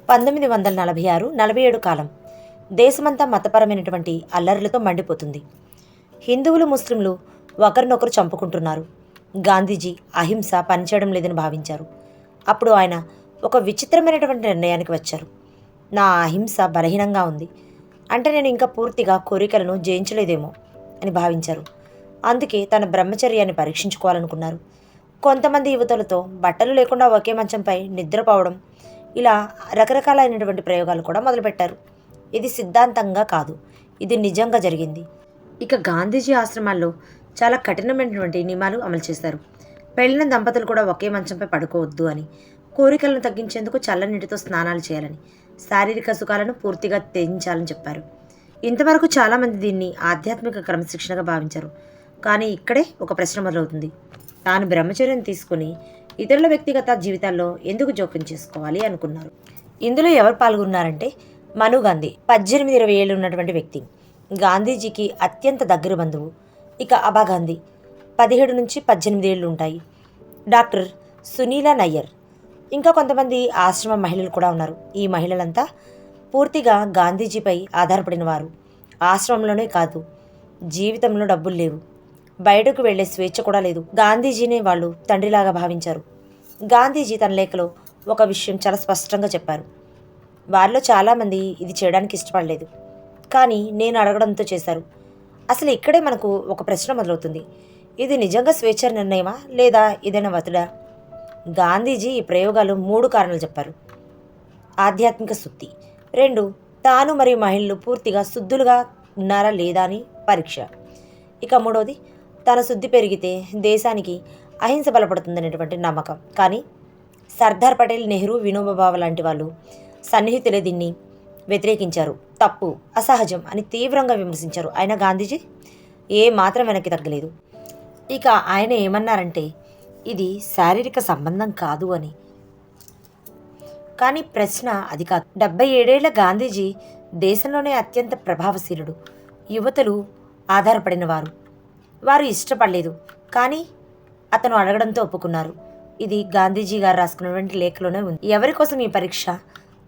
1946-47 కాలం దేశమంతా మతపరమైనటువంటి అల్లర్లతో మండిపోతుంది. హిందువులు ముస్లింలు ఒకరినొకరు చంపుకుంటున్నారు. గాంధీజీ అహింస పనిచేయడం లేదని భావించారు. అప్పుడు ఆయన ఒక విచిత్రమైనటువంటి నిర్ణయానికి వచ్చారు. నా అహింస బలహీనంగా ఉంది అంటే నేను ఇంకా పూర్తిగా కోరికలను జయించలేదేమో అని భావించారు. అందుకే తన బ్రహ్మచర్యాన్ని పరీక్షించుకోవాలనుకున్నారు. కొంతమంది యువతులతో బట్టలు లేకుండా ఒకే మంచంపై నిద్రపోవడం, ఇలా రకరకాలైనటువంటి ప్రయోగాలు కూడా మొదలుపెట్టారు. ఇది సిద్ధాంతంగా కాదు, ఇది నిజంగా జరిగింది. ఇక గాంధీజీ ఆశ్రమాల్లో చాలా కఠినమైనటువంటి నియమాలు అమలు చేశారు. పెళ్ళిన దంపతులు కూడా ఒకే మంచంపై పడుకోవద్దు అని, కోరికలను తగ్గించేందుకు చల్లనీటితో స్నానాలు చేయాలని, శారీరక సుఖాలను పూర్తిగా త్యజించాలని చెప్పారు. ఇంతవరకు చాలామంది దీన్ని ఆధ్యాత్మిక క్రమశిక్షణగా భావించారు. కానీ ఇక్కడే ఒక ప్రశ్న మొదలవుతుంది. తాను బ్రహ్మచర్యం తీసుకుని ఇతరుల వ్యక్తిగత జీవితాల్లో ఎందుకు జోక్యం చేసుకోవాలి అనుకున్నారు. ఇందులో ఎవరు పాల్గొన్నారంటే మను గాంధీ, 18-20 ఏళ్ళు ఉన్నటువంటి వ్యక్తి, గాంధీజీకి అత్యంత దగ్గర బంధువు. ఇక అబా గాంధీ, 17-18 ఏళ్ళు ఉంటాయి. డాక్టర్ సునీల నయ్యర్, ఇంకా కొంతమంది ఆశ్రమ మహిళలు కూడా ఉన్నారు. ఈ మహిళలంతా పూర్తిగా గాంధీజీపై ఆధారపడిన వారు. ఆశ్రమంలోనే కాదు, జీవితంలో డబ్బులు లేవు, బయటకు వెళ్లే స్వేచ్ఛ కూడా లేదు. గాంధీజీని వాళ్ళు తండ్రిలాగా భావించారు. గాంధీజీ తన లేఖలో ఒక విషయం చాలా స్పష్టంగా చెప్పారు. వారిలో చాలామంది ఇది చేయడానికి ఇష్టపడలేదు, కానీ నేను అడగడంతో చేశారు. అసలు ఇక్కడే మనకు ఒక ప్రశ్న మొదలవుతుంది. ఇది నిజంగా స్వేచ్ఛ నిర్ణయమా లేదా ఏదైనా ఒత్తిడా? గాంధీజీ ఈ ప్రయోగాలు 3 కారణాలు చెప్పారు. ఆధ్యాత్మిక శుద్ధి, 2 తాను మరియు మహిళలు పూర్తిగా శుద్ధులుగా ఉన్నారా లేదా అని పరీక్ష, ఇక 3వది తన శుద్ధి పెరిగితే దేశానికి అహింస బలపడుతుందనేటువంటి నమ్మకం. కానీ సర్దార్ పటేల్, నెహ్రూ, వినోబా భావే లాంటి వాళ్ళు సన్నిహితులే దీన్ని వ్యతిరేకించారు. తప్పు, అసహజం అని తీవ్రంగా విమర్శించారు. అయినా గాంధీజీ ఏ మాత్రం వెనక్కి తగ్గలేదు. ఇక ఆయన ఏమన్నారంటే ఇది శారీరక సంబంధం కాదు అని. కానీ ప్రశ్న అది కాదు. 77 ఏళ్ల గాంధీజీ దేశంలోనే అత్యంత ప్రభావశీలుడు. యువతలు ఆధారపడిన వారు. వారు ఇష్టపడలేదు, కానీ అతను అడగడంతో ఒప్పుకున్నారు. ఇది గాంధీజీ గారు రాసుకున్నటువంటి లేఖలోనే ఉంది. ఎవరి కోసం ఈ పరీక్ష?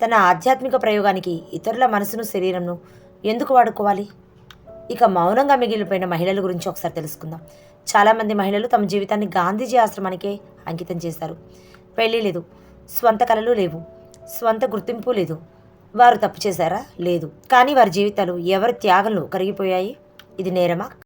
తన ఆధ్యాత్మిక ప్రయోగానికి ఇతరుల మనసును, శరీరంను ఎందుకు వాడుకోవాలి? ఇక మౌనంగా మిగిలిపోయిన మహిళల గురించి ఒకసారి తెలుసుకుందాం. చాలామంది మహిళలు తమ జీవితాన్ని గాంధీజీ ఆశ్రమానికే అంకితం చేశారు. పెళ్లి లేదు, స్వంత కలలు లేవు, స్వంత గుర్తింపు లేదు. వారు తప్పు చేశారా? లేదు. కానీ వారి జీవితాలు ఎవరి త్యాగంలో కరిగిపోయాయి. ఇది నేరమా?